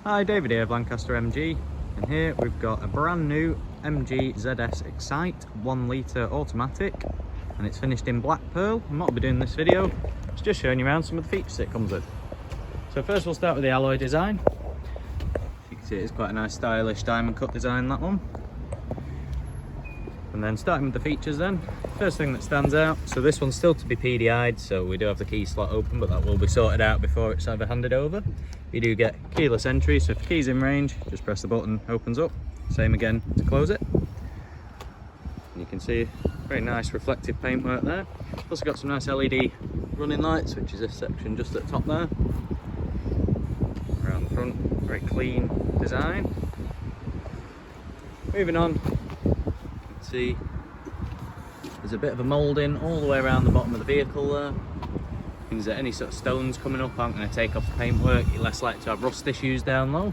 Hi, David here of Lancaster MG, and here we've got a brand new MG ZS Excite 1 litre automatic, and it's finished in black pearl. I'm not going to be doing this video, it's just showing you around some of the features it comes with. So first we'll start with the alloy design. You can see it's quite a nice stylish diamond cut design, that one. And then starting with the features then, first thing that stands out, so this one's still to be PDI'd, so we do have the key slot open, but that will be sorted out before it's ever handed over. You do get keyless entry, so if the key's in range, just press the button, opens up. Same again to close it. And you can see very nice reflective paintwork there. Also got some nice LED running lights, which is this section just at the top there. Around the front, very clean design. Moving on, see there's a bit of a moulding all the way around the bottom of the vehicle there. Means that any sort of stones coming up aren't going to take off the paintwork. You're less likely to have rust issues down low.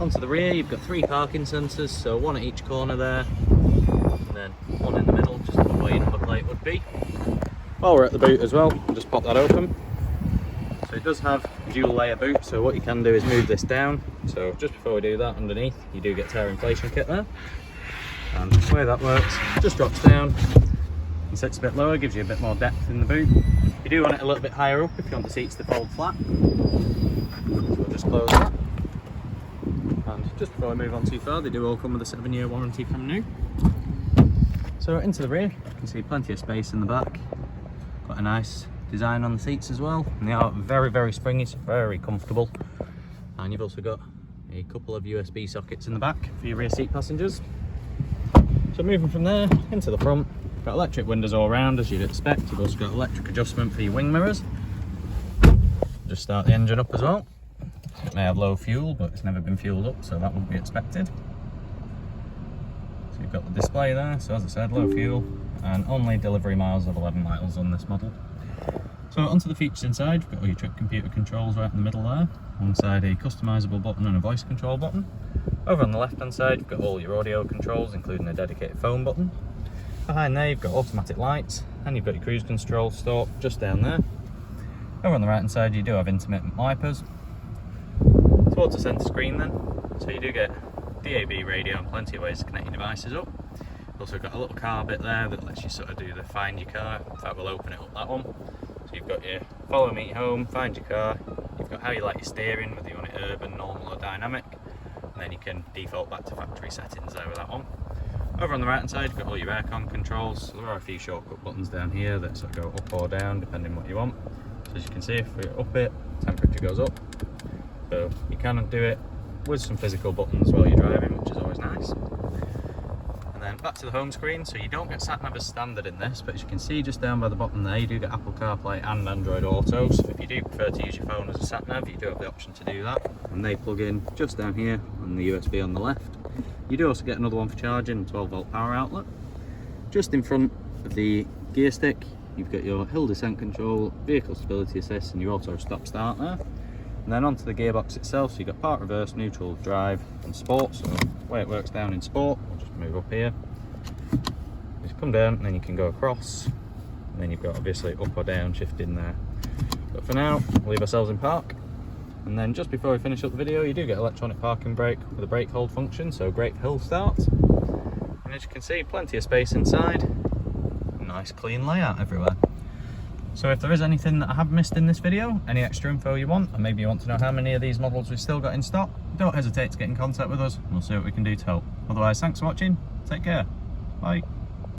Onto the rear, you've got 3 parking sensors, so 1 at each corner there, and then 1 in the middle, just where your number plate would be. While we're at the boot as well, I'll just pop that open. So it does have a dual layer boot, so what you can do is move this down. So just before we do that, underneath you do get Tyre inflation kit there. And the way that works, just drops down and sits a bit lower, gives you a bit more depth in the boot. You do want it a little bit higher up if you want the seats to fold flat. So we'll just close that. And just before I move on too far, they do all come with a 7-year warranty from new. So into the rear, you can see plenty of space in the back. Got a nice design on the seats as well, and they are very, very springy, so very comfortable. And you've also got a couple of USB sockets in the back for your rear seat passengers. So moving from there into the front, got electric windows all around as you'd expect. You've also got electric adjustment for your wing mirrors. Just start the engine up as well. It may have low fuel, but it's never been fueled up, so that would be expected. So you've got the display there, so as I said, low fuel, and only delivery miles of 11 miles on this model. So onto the features inside, you've got all your trip computer controls right in the middle there. One side a customisable button and a voice control button. Over on the left hand side, you've got all your audio controls, including a dedicated phone button. Behind there, you've got automatic lights, and you've got your cruise control stalk just down there. Over on the right hand side, you do have intermittent wipers. Towards the centre screen then, so you do get DAB radio and plenty of ways to connect your devices up. You've also got a little car bit there that lets you sort of do the find your car. In fact, we'll open it up, that one. So you've got your follow me home, find your car, you've got how you like your steering, whether you want it urban, normal or dynamic, and then you can default back to factory settings there with that one. Over on the right hand side, you've got all your aircon controls. So there are a few shortcut buttons down here that sort of go up or down depending what you want. So as you can see, if we up it, temperature goes up. So you can do it with some physical buttons while you're driving, which is always nice. And then back to the home screen, so you don't get sat-nav as standard in this, but as you can see just down by the bottom there, you do get Apple CarPlay and Android Auto. So if you do prefer to use your phone as a sat-nav, you do have the option to do that. And they plug in just down here on the USB on the left. You do also get another one for charging, a 12-volt power outlet. Just in front of the gear stick, you've got your hill descent control, vehicle stability assist, and your auto stop-start there. And then onto the gearbox itself, so you've got park, reverse, neutral, drive, and sport. So the way it works down in sport, I'll just move up here. Just come down, and then you can go across. And then you've got obviously up or down shifting there. But for now, we'll leave ourselves in park. And then just before we finish up the video, you do get electronic parking brake with a brake hold function, so great hill start. And as you can see, plenty of space inside. Nice clean layout everywhere. So if there is anything that I have missed in this video, any extra info you want, or maybe you want to know how many of these models we've still got in stock, don't hesitate to get in contact with us. We'll see what we can do to help. Otherwise, thanks for watching. Take care. Bye.